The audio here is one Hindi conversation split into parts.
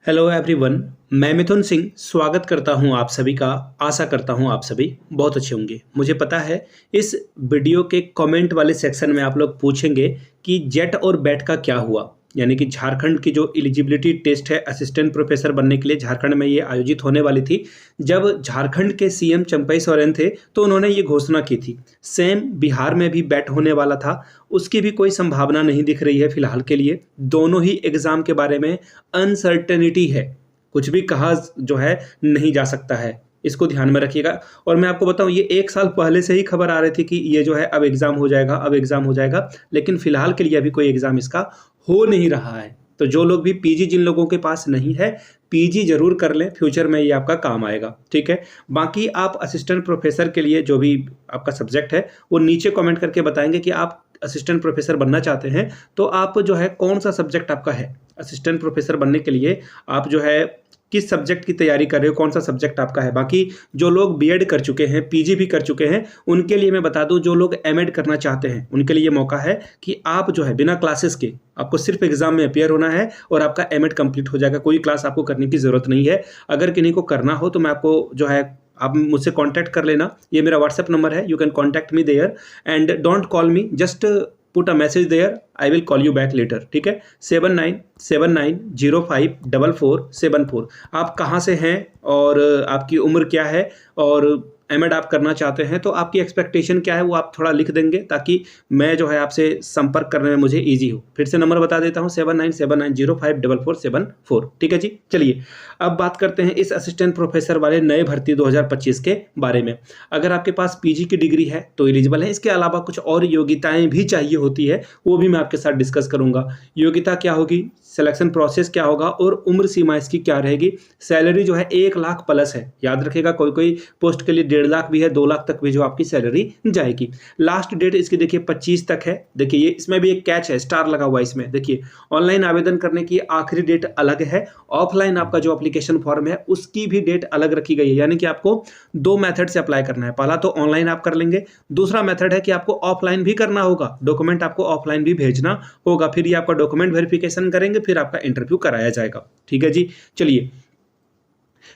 Hello everyone. मैं मिथुन सिंह स्वागत करता हूं आप सभी का। आशा करता हूं आप सभी बहुत अच्छे होंगे। मुझे पता है इस वीडियो के कमेंट वाले सेक्शन में आप लोग पूछेंगे कि जेट और बैट का क्या हुआ, यानी कि झारखंड की जो एलिजिबिलिटी टेस्ट है असिस्टेंट प्रोफेसर बनने के लिए झारखंड में ये आयोजित होने वाली थी। जब झारखंड के सीएम चंपई सोरेन थे तो उन्होंने ये घोषणा की थी। सेम बिहार में भी बैट होने वाला था, उसकी भी कोई संभावना नहीं दिख रही है फिलहाल के लिए। दोनों ही एग्जाम के बारे में अनसर्टेनिटी है, कुछ भी कहा जो है नहीं जा सकता है, इसको ध्यान में रखिएगा। और मैं आपको बताऊं, ये 1 साल पहले से ही खबर आ रही थी कि ये जो है अब एग्जाम हो जाएगा, अब एग्जाम हो जाएगा, लेकिन फिलहाल के लिए अभी कोई एग्जाम इसका हो नहीं रहा है। तो जो लोग भी पीजी, जिन लोगों के पास नहीं है, पीजी जरूर कर लें, फ्यूचर में ये आपका काम आएगा। ठीक है, बाकी आप असिस्टेंट प्रोफेसर के लिए जो भी आपका सब्जेक्ट है वो नीचे कमेंट करके बताएंगे कि आप असिस्टेंट प्रोफेसर बनना चाहते हैं तो आप जो है कौन सा सब्जेक्ट आपका है। असिस्टेंट प्रोफेसर बनने के लिए आप जो है किस सब्जेक्ट की तैयारी कर रहे हो, कौन सा सब्जेक्ट आपका है। बाकी जो लोग बीएड कर चुके हैं, पीजी भी कर चुके हैं, उनके लिए मैं बता दूं, जो लोग एमएड करना चाहते हैं उनके लिए ये मौका है कि आप जो है बिना क्लासेस के, आपको सिर्फ एग्जाम में अपियर होना है और आपका एमएड कंप्लीट हो जाएगा। कोई क्लास आपको करने की जरूरत नहीं है। अगर किन्हीं को करना हो तो मैं आपको जो है, आप मुझसे कांटेक्ट कर लेना। ये मेरा व्हाट्सएप नंबर है, you can contact me there and don't call me, just put a message there, I will call you back later. ठीक है, 7979054474। आप कहाँ से हैं और आपकी उम्र क्या है और एमएड आप करना चाहते हैं तो आपकी एक्सपेक्टेशन क्या है वो आप थोड़ा लिख देंगे ताकि मैं जो है आपसे संपर्क करने में मुझे इजी हो। फिर से नंबर बता देता हूँ, 7979054474। ठीक है जी, चलिए अब बात करते हैं इस असिस्टेंट प्रोफेसर वाले नए भर्ती 2025 के बारे में। अगर आपके पास पीजी की डिग्री है तो एलिजिबल है। इसके अलावा कुछ और योग्यताएं भी चाहिए होती है, वो भी मैं आपके साथ डिस्कस करूंगा। योग्यता क्या होगी, सिलेक्शन प्रोसेस क्या होगा और उम्र सीमा इसकी क्या रहेगी। सैलरी जो है 1 लाख प्लस है, याद रखिएगा। कोई कोई पोस्ट के लिए 1.5 लाख भी है, 2 लाख तक भी जो आपकी सैलरी जाएगी। लास्ट डेट इसकी देखिए 25 तक है। देखिए ये इसमें भी एक कैच है, स्टार लगा हुआ है इसमें। देखिए ऑनलाइन आवेदन करने की आखिरी डेट अलग है, ऑफलाइन आपका जो एप्लीकेशन फॉर्म है उसकी भी डेट अलग रखी गई है। यानी कि आपको 2 मेथड से अप्लाई करना है। पहला तो ऑनलाइन आप कर लेंगे, दूसरा मेथड है कि आपको ऑफलाइन भी करना होगा, डॉक्यूमेंट आपको ऑफलाइन भी भेजना होगा। फिर ये आपका डॉक्यूमेंट वेरिफिकेशन करेंगे, फिर आपका इंटरव्यू कराया जाएगा। ठीक है जी, चलिए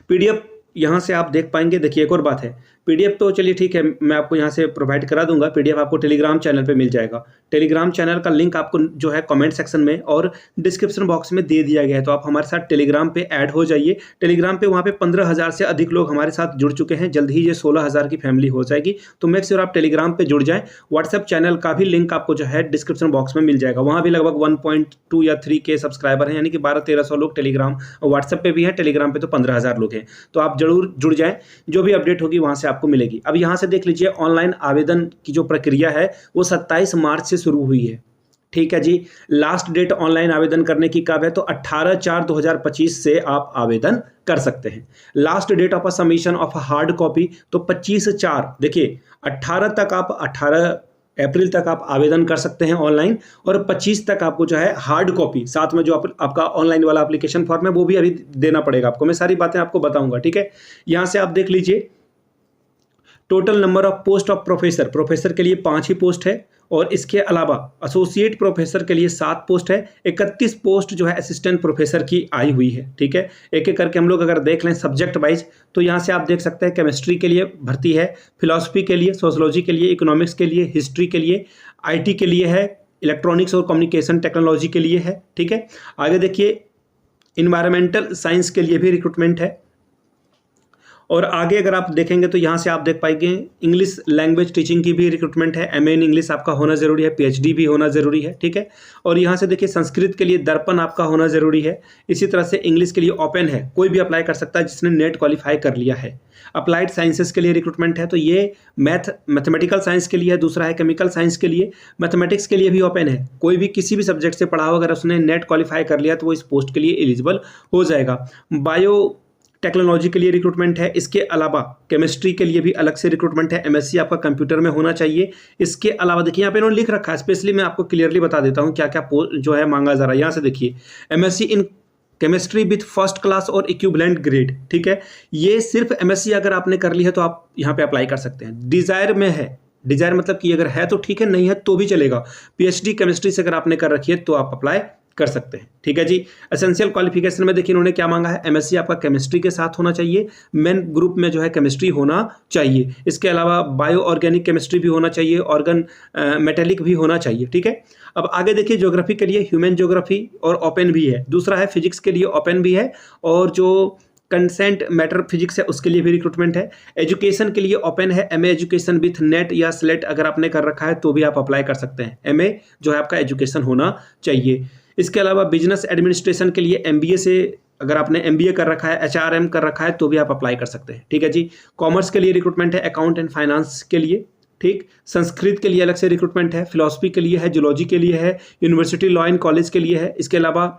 पीडीएफ यहां से आप देख पाएंगे। देखिए एक और बात है, पीडीएफ तो चलिए ठीक है, मैं आपको यहां से प्रोवाइड करा दूंगा। पीडीएफ आपको टेलीग्राम चैनल पे मिल जाएगा। टेलीग्राम चैनल का लिंक आपको जो है कमेंट सेक्शन में और डिस्क्रिप्शन बॉक्स में दे दिया गया है, तो आप हमारे साथ टेलीग्राम पे ऐड हो जाइए। टेलीग्राम पे वहाँ पे 15,000 से अधिक लोग हमारे साथ जुड़ चुके हैं। जल्द ही ये 16,000 की फैमिली हो जाएगी, तो मेक श्योर आप टेलीग्राम पे जुड़ जाएं। व्हाट्सएप चैनल का भी लिंक आपको जो है डिस्क्रिप्शन बॉक्स में मिल जाएगा। वहाँ भी लगभग 1.2 या 3 के सब्सक्राइबर हैं, यानी कि 1200-1300 लोग टेलीग्राम, व्हाट्सएप पे भी हैं, टेलीग्राम पे तो 15,000 लोग हैं। तो आप जरूर जुड़ जाएं, जो भी अपडेट होगी वहाँ से आपको मिलेगी। अब यहाँ से देख लीजिए, ऑनलाइन आवेदन की जो प्रक्रिया है वो 27 मार्च से शुरू हुई है। ठीक है जी, लास्ट डेट ऑनलाइन आवेदन करने की कब है तो 18/4/2025 से आप आवेदन कर सकते हैं। Last date of submission of hard copy तो 25/4। देखिए 18 अप्रैल तक आप आवेदन कर सकते हैं ऑनलाइन, और 25 तक आपको जो है हार्ड कॉपी साथ में जो आपका ऑनलाइन वाला एप्लीकेशन फॉर्म है वो भी अभी देना पड़ेगा आपको। मैं सारी बातें आपको बताऊंगा। ठीक है, यहां से आप देख लीजिए total number of post of professor, professor के लिए 5 ही पोस्ट है, और इसके अलावा एसोसिएट प्रोफेसर के लिए 7 पोस्ट है। 31 पोस्ट जो है असिस्टेंट प्रोफेसर की आई हुई है। ठीक है, एक एक करके हम लोग अगर देख लें सब्जेक्ट वाइज, तो यहाँ से आप देख सकते हैं केमिस्ट्री के लिए भर्ती है, फिलॉसफी के लिए, सोशोलॉजी के लिए, इकोनॉमिक्स के लिए, हिस्ट्री के लिए, आईटी के लिए है, इलेक्ट्रॉनिक्स और कम्युनिकेशन टेक्नोलॉजी के लिए है। ठीक है, आगे देखिए इन्वायरमेंटल साइंस के लिए भी रिक्रूटमेंट है। और आगे अगर आप देखेंगे तो यहाँ से आप देख पाएंगे इंग्लिश लैंग्वेज टीचिंग की भी रिक्रूटमेंट है। एमए इन इंग्लिश आपका होना जरूरी है, पीएचडी भी होना जरूरी है। ठीक है, और यहाँ से देखिए संस्कृत के लिए दर्पण आपका होना जरूरी है। इसी तरह से इंग्लिश के लिए ओपन है, कोई भी अप्लाई कर सकता है जिसने नेट क्वालिफाई कर लिया है। अप्लाइड साइंसेस के लिए रिक्रूटमेंट है, तो ये मैथमेटिकल साइंस के लिए है, दूसरा है केमिकल साइंस के लिए। मैथमेटिक्स के लिए भी ओपन है, कोई भी किसी भी सब्जेक्ट से पढ़ा हो, अगर उसने नेट क्वालिफाई कर लिया तो वो इस पोस्ट के लिए एलिजिबल हो जाएगा। बायो टेक्नोलॉजी के लिए रिक्रूटमेंट है। इसके अलावा केमिस्ट्री के लिए भी अलग से रिक्रूटमेंट है। एमएससी आपका कंप्यूटर में होना चाहिए। इसके अलावा देखिए यहाँ पे इन्होंने लिख रखा है, स्पेशली मैं आपको क्लियरली बता देता हूँ क्या क्या जो है मांगा जा रहा है। यहाँ से देखिए MSc in chemistry with first class और इक्विवेलेंट ग्रेड। ठीक है, ये सिर्फ एमएससी अगर आपने कर ली है तो आप यहाँ पे अप्लाई कर सकते हैं। डिजायर में है, डिजायर मतलब कि अगर है तो ठीक है, नहीं है तो भी चलेगा। पीएचडी केमिस्ट्री से अगर आपने कर रखी है तो आप अप्लाई कर सकते हैं। ठीक है जी। एसेंशियल क्वालिफिकेशन में देखिए इन्होंने क्या मांगा है, एमएससी आपका केमिस्ट्री के साथ होना चाहिए, मेन ग्रुप में जो है केमिस्ट्री होना चाहिए। इसके अलावा बायो ऑर्गेनिक केमिस्ट्री भी होना चाहिए, ऑर्गन मेटेलिक भी होना चाहिए। ठीक है। अब आगे देखिए ज्योग्राफी के लिए ह्यूमन ज्योग्राफी और ओपन भी है, दूसरा है फिजिक्स के लिए ओपन भी है, और जो कंसेंट मैटर फिजिक्स है उसके लिए भी रिक्रूटमेंट है। एजुकेशन के लिए ओपन है, एमए एजुकेशन विथ नेट या स्लेट अगर आपने कर रखा है तो भी आप अप्लाई कर सकते हैं। एमए जो है आपका एजुकेशन होना चाहिए। इसके अलावा बिजनेस एडमिनिस्ट्रेशन के लिए एमबीए से, अगर आपने एमबीए कर रखा है, एचआरएम कर रखा है तो भी आप अप्लाई कर सकते हैं। ठीक है जी। कॉमर्स के लिए रिक्रूटमेंट है, अकाउंट एंड फाइनेंस के लिए। ठीक। संस्कृत के लिए अलग से रिक्रूटमेंट है, फिलॉसफी के लिए है, जूलॉजी के लिए है, यूनिवर्सिटी लॉ एंड कॉलेज के लिए है। इसके अलावा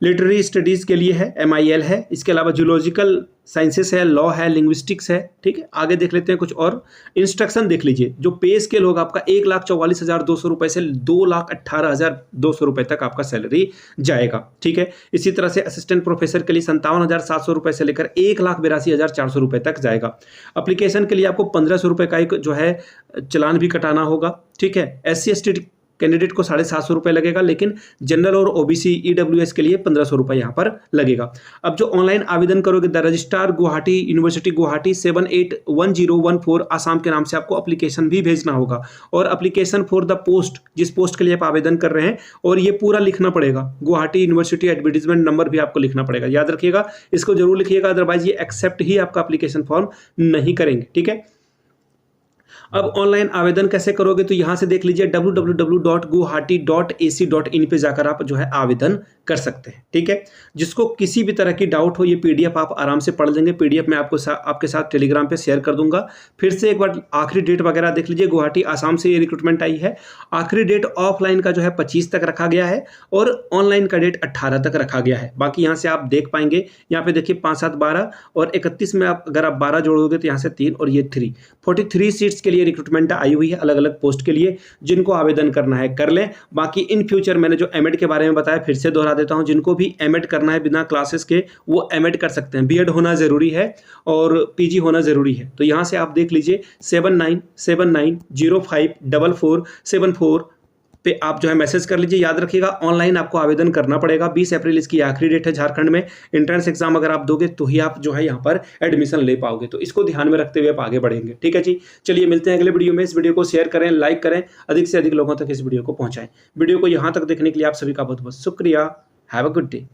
लिटरेरी स्टडीज़ के लिए है, MIL है। इसके अलावा जूलॉजिकल साइंसेस है, लॉ है, लिंग्विस्टिक्स है। ठीक है। आगे देख लेते हैं कुछ और इंस्ट्रक्शन देख लीजिए। जो पे स्केल होगा आपका 1,44,200 रुपये से 2,18,200 रुपये तक आपका सैलरी जाएगा। ठीक है। इसी तरह से असिस्टेंट प्रोफेसर के लिए 57,700 रुपये से लेकर 1,82,400 रुपये तक जाएगा। अप्लीकेशन के लिए आपको 1,500 रुपये का एक जो है चलान भी कटाना होगा। ठीक है। SC/ST कैंडिडेट को 750 रुपये लगेगा, लेकिन जनरल और OBC EWS के लिए 1,500 रुपये यहाँ पर लगेगा। अब जो ऑनलाइन आवेदन करोगे, the registrar Guwahati university Guwahati 781014 Assam के नाम से आपको एप्लीकेशन भी भेजना होगा, और एप्लीकेशन फॉर द पोस्ट, जिस पोस्ट के लिए आप आवेदन कर रहे हैं, और ये पूरा लिखना पड़ेगा। गुवाहाटी यूनिवर्सिटी एडवर्टीजमेंट नंबर भी आपको लिखना पड़ेगा, याद रखिएगा, इसको जरूर लिखिएगा, अदरवाइज ये एक्सेप्ट ही आपका एप्लीकेशन फॉर्म नहीं करेंगे। ठीक है। अब ऑनलाइन आवेदन कैसे करोगे, तो यहां से देख लीजिए www.guwahati.ac.in पे जाकर आप जो है आवेदन कर सकते हैं। ठीक है। जिसको किसी भी तरह की डाउट हो, ये PDF आप आराम से पढ़ लेंगे। PDF मैं आपके साथ टेलीग्राम पे शेयर कर दूंगा। फिर से एक बार आखिरी डेट वगैरह देख लीजिए। गुवाहाटी आसाम से ये रिक्रूटमेंट आई है। आखिरी डेट ऑफलाइन का जो है 25 तक रखा गया है, और ऑनलाइन का डेट 18 तक रखा गया है। बाकी यहाँ से आप देख पाएंगे, यहाँ पे देखिए 5, 7, 12 और 31 में आप अगर आप 12 जोड़ोगे तो यहाँ से 3 और ये 3, 43 सीट्स के लिए रिक्रूटमेंट आई हुई है, अलग अलग पोस्ट के लिए। जिनको आवेदन करना है कर लें। बाकी इन फ्यूचर मैंने जो एमएड के बारे में बताया, फिर से दोहरा देता हूं, जिनको भी एमएड करना है बिना क्लासेस के, वो एमएड कर सकते हैं। बीएड होना जरूरी है और पीजी होना जरूरी है। तो यहां से आप देख लीजिए 7979054474 पे आप जो है मैसेज कर लीजिए। याद रखिएगा ऑनलाइन आपको आवेदन करना पड़ेगा। 20 अप्रैल इसकी आखिरी डेट है झारखंड में। एंट्रेंस एग्जाम अगर आप दोगे तो ही आप जो है यहाँ पर एडमिशन ले पाओगे। तो इसको ध्यान में रखते हुए आप आगे बढ़ेंगे। ठीक है जी। चलिए मिलते हैं अगले वीडियो में। इस वीडियो को शेयर करें, लाइक करें, अधिक से अधिक लोगों तक इस वीडियो को पहुंचाएं। वीडियो को यहाँ तक देखने के लिए आप सभी का बहुत बहुत शुक्रिया। Have a good day.